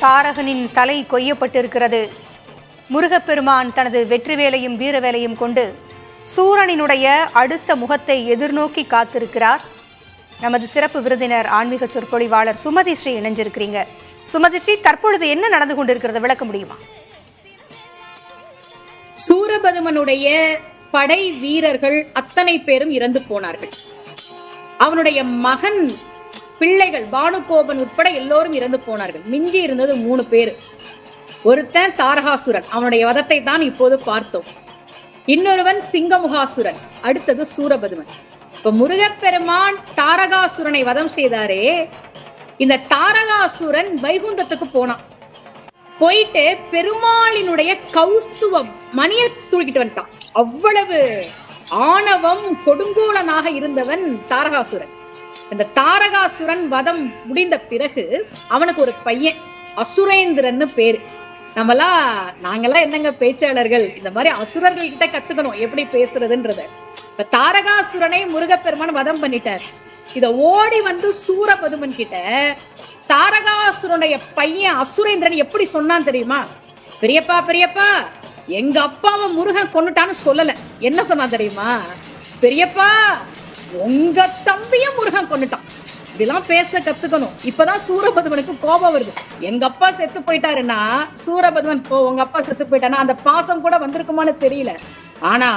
தாரகனின் தலை கொய்யப்பட்டிருக்கிறது. முருகப்பெருமான் தனது வெற்றிவேலையும் வீரவேலையும் கொண்டு சூரனினுடைய அடுத்த முகத்தை எதிர்நோக்கி காத்திருக்கிறார். நமது சிறப்பு விருந்தினர் ஆன்மீக சொற்பொழிவாளர் சுமதி ஸ்ரீ இணைஞ்சிருக்கிறீங்க. சுமதி ஸ்ரீ, தற்பொழுது என்ன நடந்து கொண்டிருக்கிறது விளக்க முடியுமா? சூரபதுமனுடைய படை வீரர்கள் அத்தனை பேரும் இறந்து போனார்கள். அவனுடைய மகன் பிள்ளைகள் பானுகோபன் உட்பட எல்லோரும் இறந்து போனார்கள். மிஞ்சி இருந்தது 3 பேர். ஒருத்தன் தாரகாசுரன், அவனுடைய வதத்தை தான் இப்போது பார்த்தோம். இன்னொருவன் சிங்கமுகாசுரன், அடுத்தது சூரபதுமன். இப்ப முருகப்பெருமான் தாரகாசுரனை வதம் செய்தாரே, இந்த தாரகாசுரன் வைகுந்தத்துக்கு போனான். போயிட்டு பெருமாளினுடைய கௌஸ்துவம் மணியை தூக்கிட்டு வந்துட்டான். அவ்வளவு ஆணவம் கொடுங்கோலனாக இருந்தவன் தாரகாசுரன். இந்த தாரகாசுரன் வதம் முடிந்த பிறகு அவனுக்கு ஒரு பையன் அசுரேந்திரன்னு பேரு. நாங்கெல்லாம் என்னங்க பேச்சாளர்கள், இந்த மாதிரி அசுரர்கள் கிட்ட கத்துக்கணும் எப்படி பேசுறதுன்றத. இப்ப தாரகாசுரனை முருகப்பெருமான் வதம் பண்ணிட்டார். இத ஓடி வந்து சூரபதுமன் கிட்ட தாரகாசுரனுடைய பையன் அசுரேந்திரன் எப்படி சொன்னான் தெரியுமா? பெரியப்பா பெரியப்பா, எங்க அப்பாவை முருகன் கொன்னுட்டான்னு சொல்லல. என்ன சொன்னா தெரியுமா? பெரியப்பா, உங்க தம்பிய முருகன் கொன்னுட்டான். இதெல்லாம் பேச கத்துக்கணும். இப்பதான் சூரபதுமனுக்கு கோபம் வருது. எங்க அப்பா செத்து போயிட்டாருன்னா சூரபதுமன், உங்க அப்பா செத்து போயிட்டானா அந்த பாசம் கூட வந்திருக்குமான்னு தெரியல. ஆனா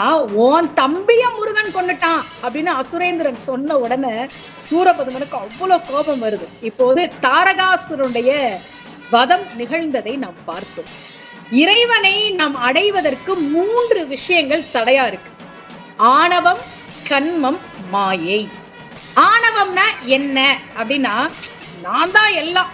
உன் தம்பிய முருகன் கொன்னுட்டான் அப்படின்னு அசுரேந்திரன் சொன்ன உடனே சூரபதுமனுக்கு அவ்வளவு கோபம் வருது. இப்போது தாரகாசுரனுடைய வதம் நிகழ்ந்ததை நாம் பார்த்தோம். இறைவனை நாம் அடைவதற்கு 3 விஷயங்கள் தடையா இருக்கு. ஆணவம், கன்மம், மாயை. ஆணவம்னா என்ன அப்படின்னா, நான் தான் எல்லாம்,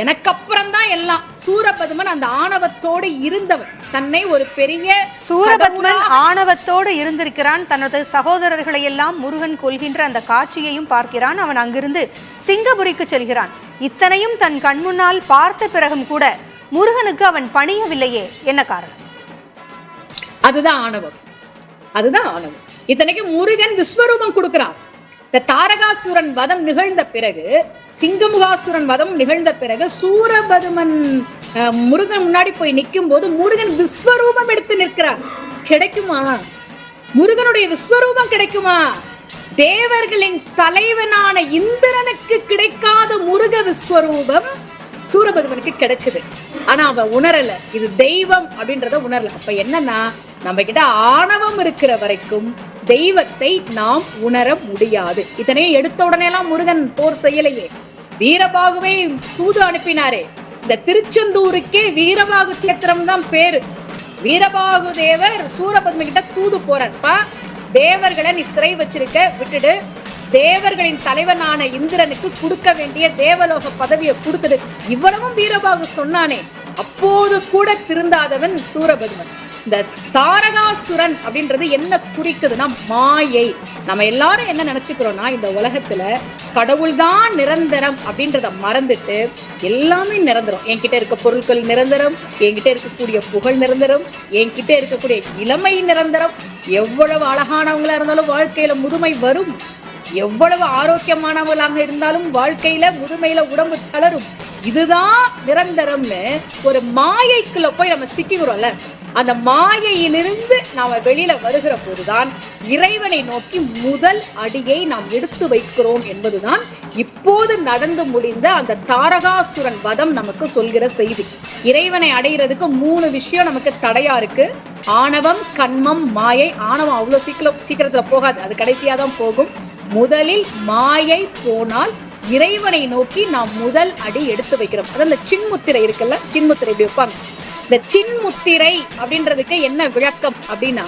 எனக்கு அப்புறம் தான் எல்லாம். சூரபதுமன் அந்த ஆணவத்தோடு இருந்தவன். தன்னை ஒரு பெரிய சூரபத்மன் ஆணவத்தோடு இருந்திருக்கிறான். தனது சகோதரர்களை எல்லாம் முருகன் கொல்கின்ற அந்த காட்சியையும் பார்க்கிறான். அவன் அங்கிருந்து சிங்கபுரிக்கு செல்கிறான். இத்தனையும் தன் கண்முன்னால் பார்த்த பிறகும் கூட முருகனுக்கு அவன் பணியவில்லையே, என்ன காரணம்? அதுதான் ஆணவம். அதுதான் ஆணவம். இத்தனைக்கு முருகன் விஸ்வரூபம் கொடுக்கிறான். இந்த தாரகாசுரன் வதம் நிகழ்ந்த பிறகு, சிங்கமுகாசுரன் வதம் நிகழ்ந்த பிறகு சூரபதுமன் முருகன் முன்னாடி போய் நிற்கும் போது முருகன் விஸ்வரூபம் எடுத்து நிற்கிறான். கிடைக்குமா? முருகனுடைய விஸ்வரூபம் கிடைக்குமா? தேவர்களின் தலைவனான இந்திரனுக்கு கிடைக்காத முருக விஸ்வரூபம் சூரபதுமனுக்கு கிடைச்சது. ஆனா அவன் உணரல, இது தெய்வம் அப்படின்றத உணரல. அப்ப என்னன்னா, நம்ம கிட்ட ஆணவம் இருக்கிற வரைக்கும் தெய்வத்தை நாம் உணர முடியாது. இதனையும் எடுத்த உடனே எல்லாம் முருகன் போர் செய்யலையே. வீரபாகுவை தூது அனுப்பினாரே. இந்த திருச்செந்தூருக்கே வீரபாகு சேத்திரம் தான் பேரு. வீரபாகு தேவர் சூரபதுமன் கிட்ட தூது போறப்பா, தேவர்களை நீ சிறை வச்சிருக்க, விட்டுடு, தேவர்களின் தலைவனான இந்திரனுக்கு கொடுக்க வேண்டிய தேவலோக பதவியை கொடுத்துடு, இவ்வளவும் வீரபாகு சொன்னானே. அப்போது கூட திருந்தாதவன் சூரபதுமன். இந்த தாரகாசுரன் அப்படின்றது என்ன குறிக்குதுன்னா மாயை. நம்ம எல்லாரும் என்ன நினைச்சுக்கிறோம்னா, இந்த உலகத்துல கடவுள் தான் நிரந்தரம் அப்படின்றத மறந்துட்டு எல்லாமே நிரந்தரம். என்கிட்ட இருக்க பொருட்கள் நிரந்தரம், என்கிட்ட இருக்கக்கூடிய புகழ் நிரந்தரம், என்கிட்ட இருக்கக்கூடிய இளமை நிரந்தரம். எவ்வளவு அழகானவங்களா இருந்தாலும் வாழ்க்கையில முதுமை வரும். எவ்வளவு ஆரோக்கியமானவங்களாக இருந்தாலும் வாழ்க்கையில முதுமையில உடம்பு தளரும். இதுதான் நிரந்தரம்னு ஒரு மாயைக்குள்ள போய் நம்ம சிக்கிக்கிறோம்ல. அந்த மாயையிலிருந்து நாம வெளியில வருகிற போதுதான் இறைவனை நோக்கி முதல் அடியை நாம் எடுத்து வைக்கிறோம் என்பதுதான் இப்போது நடந்து முடிந்த அந்த தாரகாசுரன் வதம் நமக்கு சொல்கிற செய்தி. இறைவனை அடைகிறதுக்கு 3 விஷயம் நமக்கு தடையா இருக்கு. ஆணவம், கன்மம், மாயை. ஆணவம் அவ்வளவு சீக்கிரத்துல போகாது, அது கடைசியா தான் போகும். முதலில் மாயை போனால் இறைவனை நோக்கி நாம் முதல் அடி எடுத்து வைக்கிறோம். அதான் இந்த சின்முத்திரை இருக்குல்ல, சின்முத்திரை இப்படி வைப்பாங்க. இந்த சின்முத்திரை அப்படின்றதுக்கு என்ன விளக்கம் அப்படின்னா,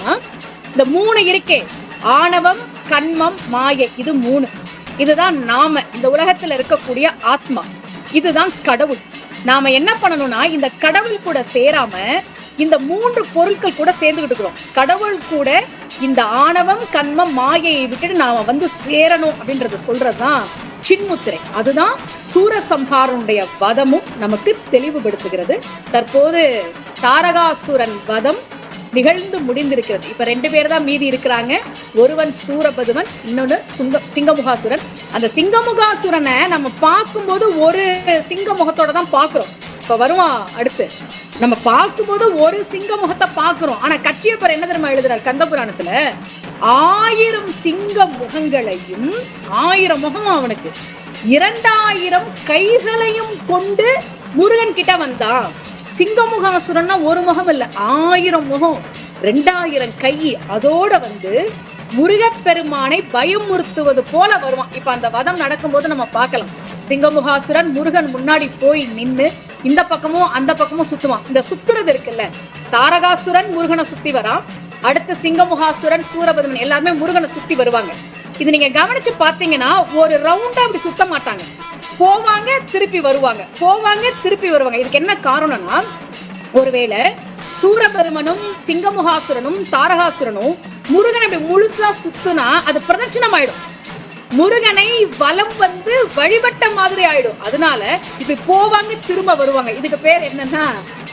இந்த 3 இருக்கே, ஆணவம், கன்மம், மாயை, இது 3. இதுதான் நாம இந்த உலகத்துல இருக்கக்கூடிய ஆத்மா. இதுதான் கடவுள். நாம என்ன பண்ணணும்னா, இந்த கடவுள் கூட சேராம இந்த 3 பொருட்கள் கூட சேர்ந்துகிட்டு இருக்கிறோம். கடவுள் கூட இந்த ஆணவம், கன்மம், மாயையை விட்டுட்டு நாம வந்து சேரணும் அப்படின்றத சொல்றதுதான் சின்முத்திரை. அதுதான் சூரசம்ஹாரனுடைய வதமும் நமக்கு தெளிவுபடுத்துகிறது. தற்போது தாரகாசுரன் வதம் நிகழ்ந்து முடிந்திருக்கிறது. இப்ப 2 பேர் தான் மீதி இருக்கிறாங்க. ஒருவன் சூரபதுமன், இன்னொன்னு சிங்கமுகாசுரன். அந்த சிங்கமுகாசுரனை நம்ம பார்க்கும்போது ஒரு சிங்க முகத்தோட தான் பார்க்கிறோம். இப்ப வருவான் அடுத்து. நம்ம பார்க்கும்போது ஒரு சிங்க முகத்தை பார்க்கிறோம். ஆனா கச்சியப்பர் என்ன தெரியுமா எழுதுறார் கந்தபுராணத்துல? 1000 சிங்க முகங்களையும், 1000 முகம் அவனுக்கு, 2000 கைகளையும் கொண்டு முருகன் கிட்ட வந்தான். சிங்கமுகாசுரன்னா ஒரு முகம் இல்ல, 1000 முகம், 2000 கை. அதோட வந்து முருகப்பெருமானை பயமுறுத்துவது போல வருவான். இப்ப அந்த வதம் நடக்கும்போது நம்ம பார்க்கலாம். சிங்கமுகாசுரன் முருகன் முன்னாடி போய் நின்னு இந்த பக்கமும் அந்த பக்கமும் சுத்துவான். இந்த சுத்துறது இருக்குல்ல, தாரகாசுரன் முருகனை சுத்தி வரான், அடுத்து சிங்கமுகாசுரன், சூரபத்மன் எல்லாருமே முருகனை சுத்தி வருவாங்க. இது நீங்க கவனிச்சு பாத்தீங்கன்னா ஒரு ரவுண்டா அப்படி சுத்த மாட்டாங்க, போவாங்க திருப்பி வருவாங்க, போவாங்க திருப்பி வருவாங்க. இதுக்கு என்ன காரணம்னா, ஒருவேளை சூரபெருமனும் சிங்கமுகாசுரனும் தாரகாசுரனும் முருகன் அப்படி முழுசா சுத்துனா அது பிரதட்சணம் ஆயிடும், முருகனை வலம் வந்து வழிபட்ட மாதிரி ஆயிடும். அதனால இப்படி போவாங்க திரும்ப வருவாங்க. இதுக்கு பேர் என்னன்னா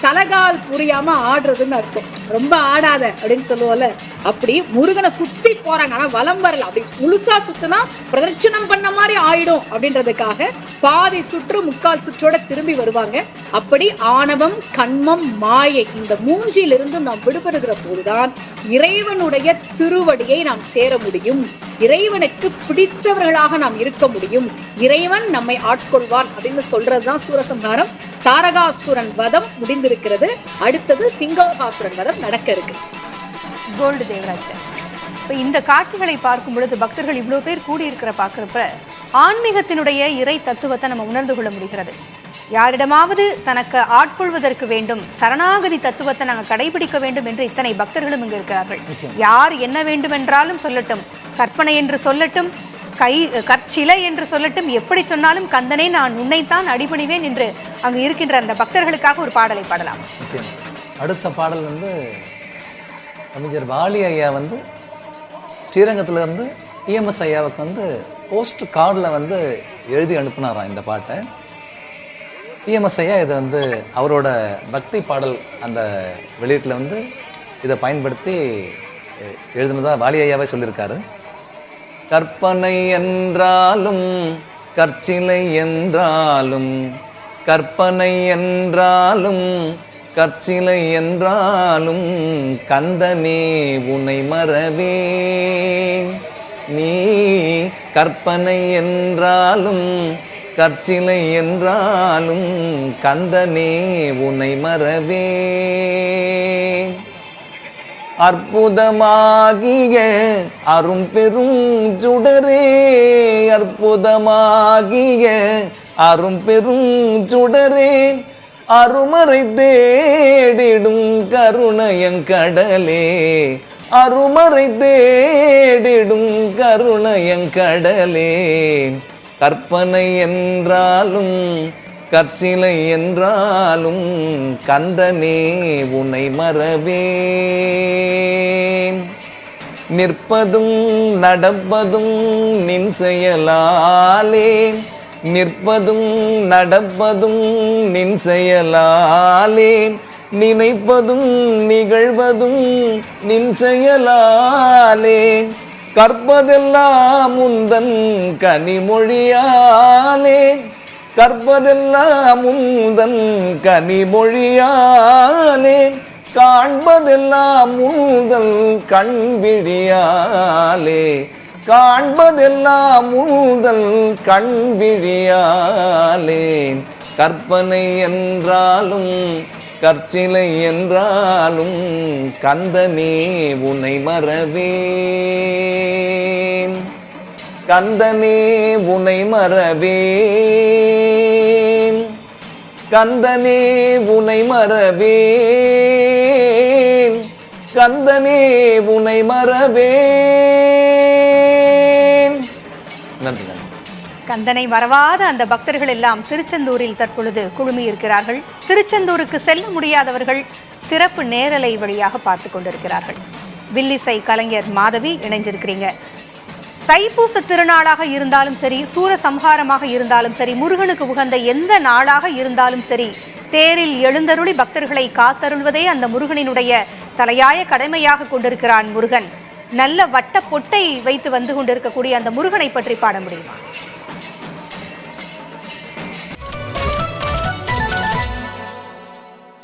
தலகால் புரியாம ஆடுறதுன்னு அர்த்தம். ரொம்ப ஆடாத அப்படின்னு சொல்லுவோம்ல, அப்படி முருகனை சுத்தி போறாங்க, ஆனா வலம் வரல. அப்படி முழுசா சுத்தினா பிரதட்சணம் பண்ண மாதிரி ஆயிடும் அப்படின்றதுக்காக பாதி சுற்று முக்கால் சுற்றோட திரும்பி வருவாங்க. அப்படி ஆணவம், கண்மம், மாயை இந்த மூன்றிலிருந்து நாம் விடுபடுகிற போதுதான் இறைவனுடைய திருவடியை நாம் சேர முடியும், இறைவனுக்கு பிடித்தவர்களாக நாம் இருக்க முடியும், இறைவன் நம்மை ஆட்கொள்வான் அப்படின்னு சொல்றதுதான் சூரசம்ஹாரம். தாரகாசுரன் வதம் முடிந்திருக்கிறது, அடுத்தது சிங்கமுகாசுரன் வதம் நடக்க இருக்கு. கோல்டு தேவராஜ், இப்போ இந்த காட்சிகளை பார்க்கும் பொழுது பக்தர்கள் இவ்வளோ பேர் கூடியிருக்கிற பார்க்குறப்ப ஆன்மீகத்தினுடைய இறை தத்துவத்தை நம்ம உணர்ந்து கொள்ள முடிகிறது. யாரிடமாவது தனக்கு ஆட்கொள்வதற்கு வேண்டும், சரணாகதி தத்துவத்தை நாங்கள் கடைபிடிக்க வேண்டும் என்று இத்தனை பக்தர்களும் இங்கு இருக்கிறார்கள். யார் என்ன வேண்டுமென்றாலும் சொல்லட்டும், கற்பனை என்று சொல்லட்டும், கற்சிலை என்று சொல்லட்டும், எப்படி சொன்னாலும் கந்தனே நான் உன்னைத்தான் அடிபணிவேன் என்று அங்கு இருக்கின்ற அந்த பக்தர்களுக்காக ஒரு பாடலை பாடலாம். அடுத்த பாடல் வந்து அமைச்சர் வாலி ஐயா வந்து ஸ்ரீரங்கத்துல இருந்து டிஎம்எஸ் ஐயாவுக்கு வந்து போஸ்ட் கார்டில் வந்து எழுதி அனுப்புனாராம் இந்த பாட்டை. டிஎம்எஸ் ஐயா இதை வந்து அவரோட பக்தி பாடல் அந்த வெளியீட்டில் வந்து இதை பயன்படுத்தி எழுதுனதா வாலி ஐயாவே சொல்லியிருக்காரு. கற்பனை என்றாலும் கற்சிலை என்றாலும், கற்பனை என்றாலும் கற்சிலை என்றாலும், கந்தனே உனை மறவேன். நீ கற்பனை என்றாலும் கற்சிலை என்றாலும், கந்தனே உனை மறவேன். அற்புதமாகிய அரும் பெரும் சுடரே, அற்புதமாகிய அரும் பெரும் சுடரே, அருமறை தேடிடும் கருணையங்கடலே, அருமறை தேடிடும் கருணையங்கடலே. கற்பனை என்றாலும் கற்சிலை என்றாலும், கந்தனே உனை மறவேன். நிற்பதும் நடப்பதும் நின் செயலாலே, நிற்பதும் நடப்பதும் நின் செயலாலே, நினைப்பதும் நிகழ்வதும் நின் செயலாலே. கற்பதெல்லாம் உந்தன் கனிமொழியாலே, கற்பதெல்லாம் உந்தன் கனிமொழியாலே, காண்பதெல்லாம் உந்தன் கண்விழியாலே, காண்பதெல்லாம் உந்தன் கண்விழியாலே. கற்பனை என்றாலும் கற்சிலை என்றாலும், கந்தனே உனை மறவேன். கந்தனே உனை மறவேன், கந்தனே உனை மறவேன், கந்தனே உனை மறவேன். நன்றி. கந்தனை மறவாத அந்த பக்தர்கள் எல்லாம் திருச்செந்தூரில் தற்பொழுது குழுமியிருக்கிறார்கள். திருச்செந்தூருக்கு செல்ல முடியாதவர்கள் சிறப்பு நேரலை வழியாக பார்த்து கொண்டிருக்கிறார்கள். வில்லிசை கலைஞர் மாதவி இணைஞ்சிருக்கிறீங்க. தைப்பூச திருநாளாக இருந்தாலும் சரி, சூரசம்ஹாரமாக இருந்தாலும் சரி, முருகனுக்கு உகந்த எந்த நாளாக இருந்தாலும் சரி, தேரில் எழுந்தருளி பக்தர்களை காத்தருள்வதே அந்த முருகனினுடைய தலையாய கடமையாக கொண்டிருக்கிறான் முருகன். நல்ல வட்ட பொட்டை வைத்து வந்து கொண்டிருக்கக்கூடிய அந்த முருகனை பற்றி பாட முடியுமா?